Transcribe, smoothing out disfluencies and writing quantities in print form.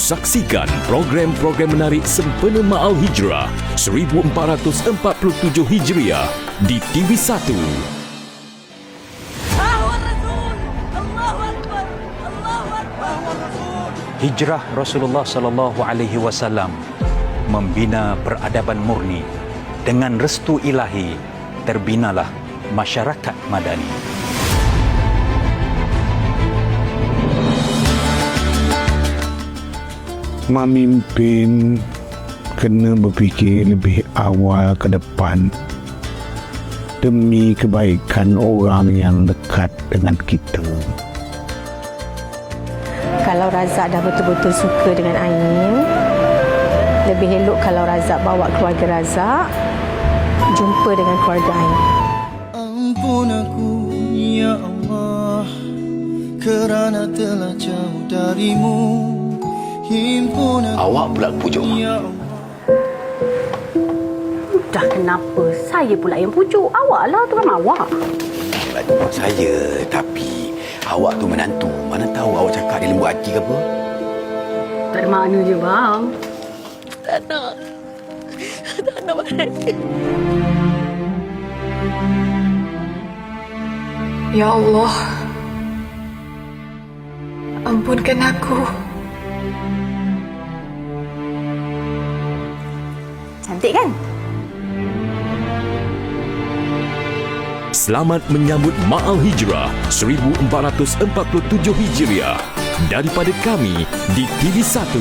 Saksikan program-program menarik sempena Ma'al Hijrah 1447 Hijriah di TV1. Hijrah Rasulullah sallallahu alaihi wasallam membina peradaban murni. Dengan restu ilahi terbinalah masyarakat madani. Memimpin kena berfikir lebih awal ke depan demi kebaikan orang yang dekat dengan kita. Kalau Razak dah betul-betul suka dengan Ain, lebih elok kalau Razak bawa keluarga Razak jumpa dengan keluarga Ain. Ampun aku ya Allah, kerana telah jauh darimu. Himpun aku. Awak pula pujuk mak. Ya Allah. Dah kenapa saya pula yang pujuk? Awak lah tuan awak. Bantu saya, tapi awak tu menantu. Mana tahu awak cakap dia lembut hati ke apa? Tak ada makna je bang. Tak nak balik. Ya Allah, ampunkan aku. Cantik kan? Selamat menyambut Ma'al Hijrah 1447 Hijriah daripada kami di TV1.